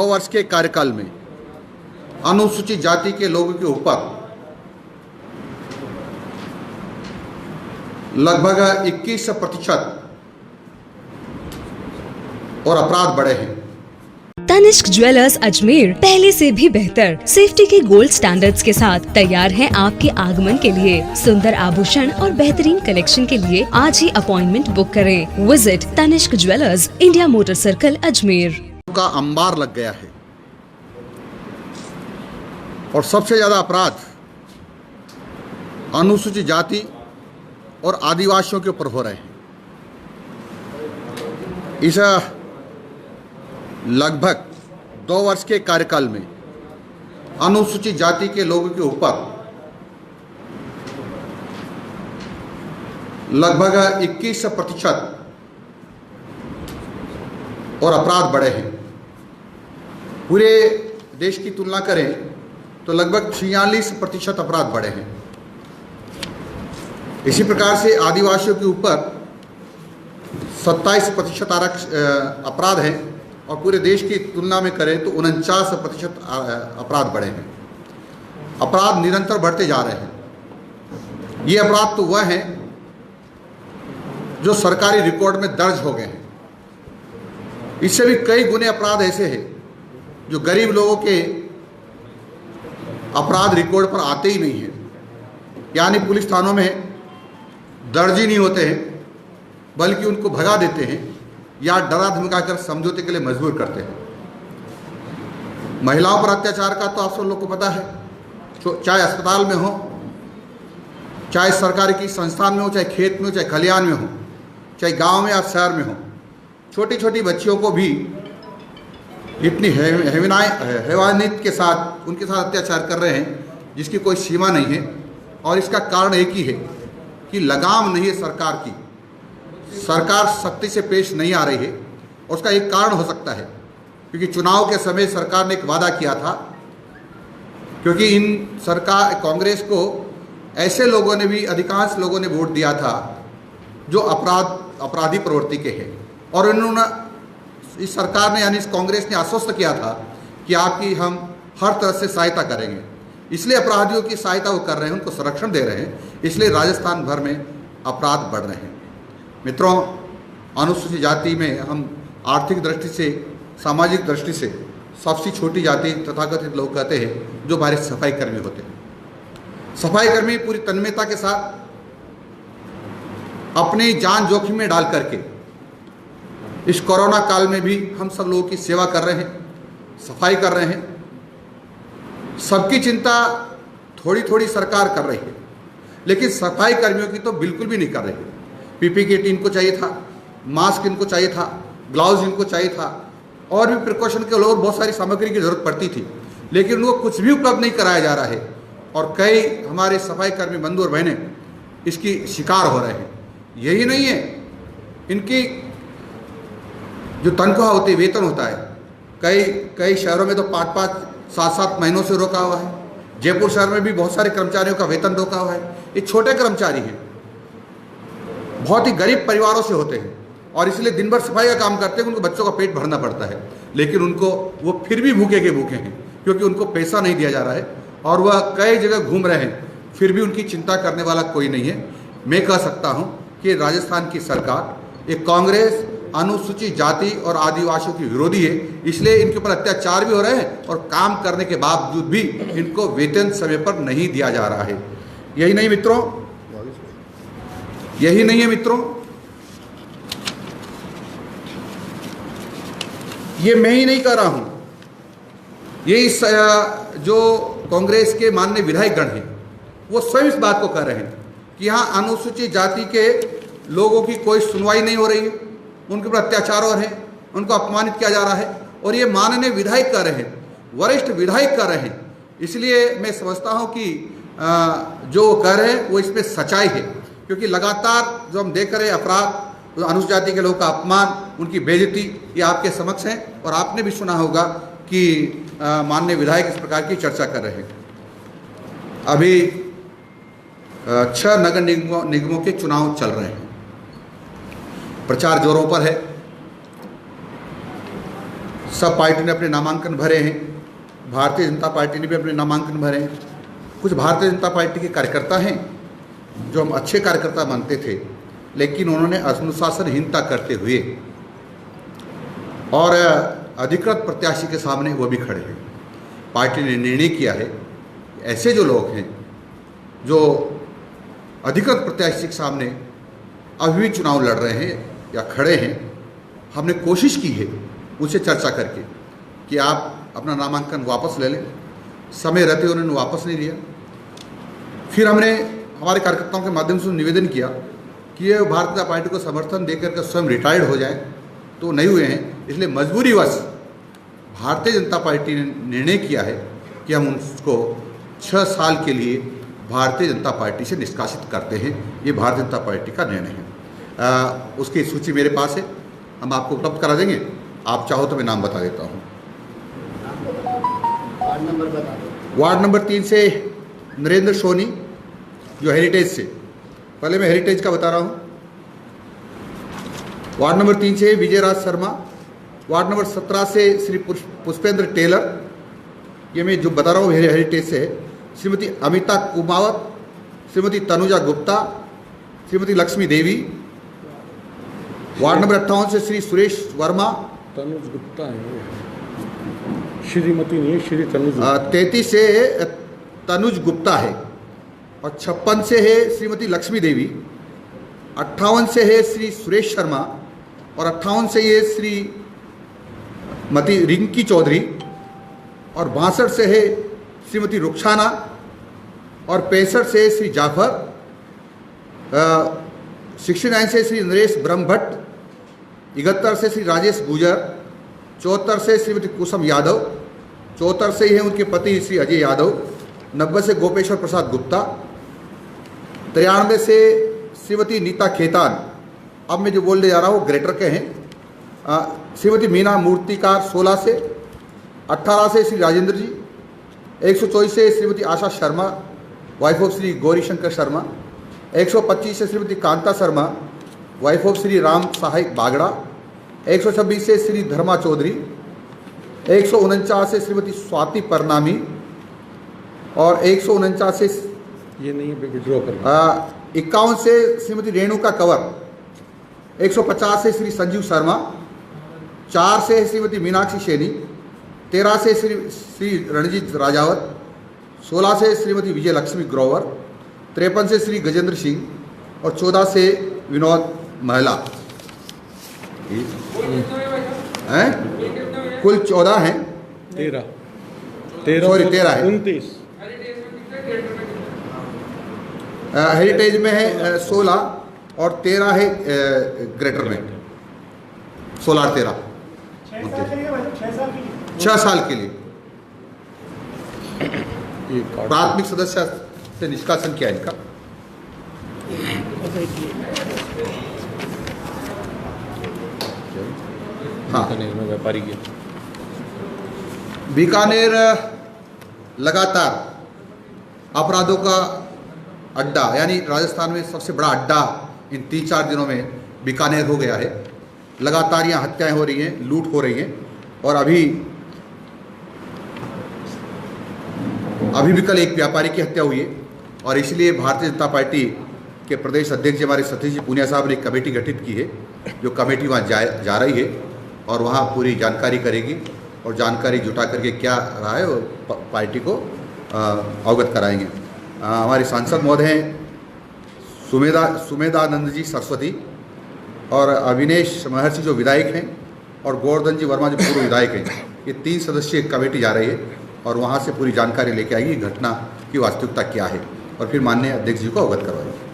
वर्ष के कार्यकाल में अनुसूचित जाति के लोगों के ऊपर लगभग 21% और अपराध बढ़े हैं। तनिष्क ज्वेलर्स अजमेर पहले से भी बेहतर सेफ्टी के गोल्ड स्टैंडर्ड्स के साथ तैयार हैं आपके आगमन के लिए। सुंदर आभूषण और बेहतरीन कलेक्शन के लिए आज ही अपॉइंटमेंट बुक करें। Visit Tanishq jewellers, India motor circle, Ajmer. का अंबार लग गया है और सबसे ज्यादा अपराध अनुसूचित जाति और आदिवासियों के ऊपर हो रहे हैं। इस लगभग 2 वर्ष के कार्यकाल में अनुसूचित जाति के लोगों के ऊपर लगभग 21% और अपराध बढ़े हैं। पूरे देश की तुलना करें तो लगभग 46% अपराध बढ़े हैं। इसी प्रकार से आदिवासियों के ऊपर 27% अपराध हैं और पूरे देश की तुलना में करें तो 49% अपराध बढ़े हैं। अपराध निरंतर बढ़ते जा रहे हैं। ये अपराध तो वह हैं जो सरकारी रिकॉर्ड में दर्ज हो गए हैं। इससे भी कई गुने अपराध ऐसे हैं जो गरीब लोगों के अपराध रिकॉर्ड पर आते ही नहीं हैं, यानी पुलिस थानों में दर्ज ही नहीं होते हैं, बल्कि उनको भगा देते हैं या डरा धमका कर समझौते के लिए मजबूर करते हैं। महिलाओं पर अत्याचार का तो आप सब लोग को पता है, चाहे अस्पताल में हो, चाहे सरकारी की संस्थान में हो, चाहे खेत में हो, चाहे खलिहान में हो, चाहे गांव में या शहर में हो, छोटी छोटी बच्चियों को भी इतनी हैवानियत के साथ उनके साथ अत्याचार कर रहे हैं जिसकी कोई सीमा नहीं है। और इसका कारण एक ही है कि लगाम नहीं है सरकार की। सरकार सख्ती से पेश नहीं आ रही है। और उसका एक कारण हो सकता है क्योंकि चुनाव के समय सरकार ने एक वादा किया था, क्योंकि इन सरकार कांग्रेस को ऐसे लोगों ने भी, अधिकांश लोगों ने वोट दिया था जो अपराधी प्रवृत्ति के हैं। और उन्होंने, इस सरकार ने यानी इस कांग्रेस ने आश्वस्त किया था कि आपकी हम हर तरह से सहायता करेंगे। इसलिए अपराधियों की सहायता वो कर रहे हैं, उनको संरक्षण दे रहे हैं। इसलिए राजस्थान भर में अपराध बढ़ रहे हैं। मित्रों, अनुसूचित जाति में हम आर्थिक दृष्टि से, सामाजिक दृष्टि से सबसे छोटी जाति तथाकथित लोग कहते हैं जो हमारे सफाई कर्मी होते हैं। सफाई कर्मी पूरी तन्मयता के साथ अपनी जान जोखिम में डाल करके इस कोरोना काल में भी हम सब लोगों की सेवा कर रहे हैं, सफाई कर रहे हैं। सबकी चिंता थोड़ी थोड़ी सरकार कर रही है, लेकिन सफाई कर्मियों की तो बिल्कुल भी नहीं कर रही है। पीपी किट इनको चाहिए था, मास्क इनको चाहिए था, ग्लव्स इनको चाहिए था, और भी प्रिकॉशन के और बहुत सारी सामग्री की जरूरत पड़ती थी, लेकिन उनको कुछ भी उपलब्ध नहीं कराया जा रहा है। और कई हमारे सफाई कर्मी बंधु और बहनें इसकी शिकार हो रहे हैं। यही नहीं है, इनकी जो तनख्वाह होती है, वेतन होता है, कई शहरों में तो 5-5, 7-7 महीनों से रोका हुआ है। जयपुर शहर में भी बहुत सारे कर्मचारियों का वेतन रोका हुआ है। ये छोटे कर्मचारी हैं, बहुत ही गरीब परिवारों से होते हैं और इसलिए दिन भर सफाई का काम करते हैं। उनको बच्चों का पेट भरना पड़ता है, लेकिन उनको वो फिर भी भूखे के भूखे हैं क्योंकि उनको पैसा नहीं दिया जा रहा है और वह कई जगह घूम रहे हैं, फिर भी उनकी चिंता करने वाला कोई नहीं है। मैं कह सकता हूँ कि राजस्थान की सरकार, एक कांग्रेस अनुसूचित जाति और आदिवासियों की विरोधी है, इसलिए इनके ऊपर अत्याचार भी हो रहे हैं और काम करने के बावजूद भी इनको वेतन समय पर नहीं दिया जा रहा है। यही नहीं मित्रों, यही नहीं है मित्रों, ये मैं ही नहीं कह रहा हूं, ये इस जो कांग्रेस के माननीय विधायकगण हैं वो स्वयं इस बात को कह रहे हैं कि यहाँ अनुसूचित जाति के लोगों की कोई सुनवाई नहीं हो रही है, उनके ऊपर अत्याचार हो रहे हैं, उनको अपमानित किया जा रहा है। और ये माननीय विधायक कर रहे हैं, वरिष्ठ विधायक कर रहे हैं। इसलिए मैं समझता हूँ कि जो कह रहे हैं वो इसमें सच्चाई है, क्योंकि लगातार जो हम देख रहे हैं अपराध, अनुसूचित जाति के लोगों का अपमान, उनकी बेइज्जती, ये आपके समक्ष है। और आपने भी सुना होगा कि माननीय विधायक इस प्रकार की चर्चा कर रहे हैं। अभी 6 नगर निगमों के चुनाव चल रहे हैं, प्रचार जोरों पर है। सब पार्टी ने अपने नामांकन भरे हैं, भारतीय जनता पार्टी ने भी अपने नामांकन भरे हैं। कुछ भारतीय जनता पार्टी के कार्यकर्ता हैं जो हम अच्छे कार्यकर्ता मानते थे, लेकिन उन्होंने अनुशासनहीनता करते हुए और अधिकृत प्रत्याशी के सामने वो भी खड़े हैं। पार्टी ने निर्णय किया है ऐसे जो लोग हैं जो अधिकृत प्रत्याशी के सामने अभी भी चुनाव लड़ रहे हैं या खड़े हैं, हमने कोशिश की है उनसे चर्चा करके कि आप अपना नामांकन वापस ले लें। समय रहते उन्होंने वापस नहीं लिया। फिर हमने हमारे कार्यकर्ताओं के माध्यम से निवेदन किया कि ये भारतीय जनता पार्टी को समर्थन देकर के स्वयं रिटायर्ड हो जाए, तो नहीं हुए हैं। इसलिए मजबूरीवश भारतीय जनता पार्टी ने निर्णय किया है कि हम उसको 6 साल के लिए भारतीय जनता पार्टी से निष्कासित करते हैं। ये भारतीय जनता पार्टी का निर्णय है। उसकी सूची मेरे पास है, हम आपको उपलब्ध करा देंगे। आप चाहो तो मैं नाम बता देता हूँ। वार्ड नंबर 3 से नरेंद्र सोनी, जो हेरिटेज से, पहले मैं हेरिटेज का बता रहा हूँ। वार्ड नंबर 3 से विजयराज शर्मा। वार्ड नंबर 17 से श्री पुष्पेंद्र टेलर, ये मैं जो बता रहा हूँ हेरिटेज से है। श्रीमती अमिता कुमावत, श्रीमती तनुजा गुप्ता, श्रीमती लक्ष्मी देवी। वार्ड नंबर 58 से श्री सुरेश वर्मा। तनुज गुप्ता है, श्रीमती नहीं, श्री तनुज। 33 से तनुज गुप्ता है और 56 से है श्रीमती लक्ष्मी देवी। 58 से है श्री सुरेश शर्मा और 58 से ये श्री मती रिंकी चौधरी और 62 से है श्रीमती रुखसाना और 65 से श्री जाफर। 69 से श्री नरेश ब्रह्मभट्ट। 71 से श्री राजेश गुजर। 74 से श्रीमती कुसुम यादव। 74 से ही हैं उनके पति श्री अजय यादव। 90 से गोपेश्वर प्रसाद गुप्ता। 93 से श्रीमती नीता खेतान। अब मैं जो बोलने जा रहा हूँ ग्रेटर के हैं। श्रीमती मीना मूर्तिकार 16 से। 18 से श्री राजेंद्र जी। 124 से श्रीमती आशा शर्मा, वाइफ ऑफ श्री गौरीशंकर शर्मा। 125 से श्रीमती कांता शर्मा, वाइफ ऑफ श्री राम सहायक बागड़ा। 126 से श्री धर्मा चौधरी। 149 से श्रीमती स्वाति परनामी और 149 से ये नहीं विड्रॉ कर। 51 से श्रीमती रेणुका कंवर। 150 से श्री संजीव शर्मा। 4 से श्रीमती मीनाक्षी सैनी। 13 से श्री रणजीत राजावत। 16 से श्रीमती विजय लक्ष्मी ग्रोवर। 53 से श्री गजेंद्र सिंह और 14 से विनोद महिला हैं। कुल 14 हैं। 13 है। 29 हेरिटेज में है 16 और 13 है ग्रेटर में। 16 और 13 6 साल के लिए प्राथमिक सदस्य से निष्कासन किया इनका। हाँ, में व्यापारी के बीकानेर लगातार अपराधों का अड्डा, यानी राजस्थान में सबसे बड़ा अड्डा इन 3-4 दिनों में बीकानेर हो गया है। लगातार यहाँ हत्याएं हो रही हैं, लूट हो रही हैं और अभी भी कल एक व्यापारी की हत्या हुई है। और इसलिए भारतीय जनता पार्टी के प्रदेश अध्यक्ष हमारे सतीश जी पूनिया साहब ने एक कमेटी गठित की है, जो कमेटी वहाँ जा रही है और वहाँ पूरी जानकारी करेगी और जानकारी जुटा करके क्या रहा है वो पार्टी को अवगत कराएंगे। हमारे सांसद महोदय हैं सुमेधानंद जी सरस्वती और अविनेश महर्षि जो विधायक हैं और गोवर्धन जी वर्मा जो पूर्व विधायक हैं। ये 3 सदस्यीय कमेटी जा रही है और वहाँ से पूरी जानकारी लेके आएगी घटना की वास्तविकता क्या है और फिर माननीय अध्यक्ष जी को अवगत करवाएगी।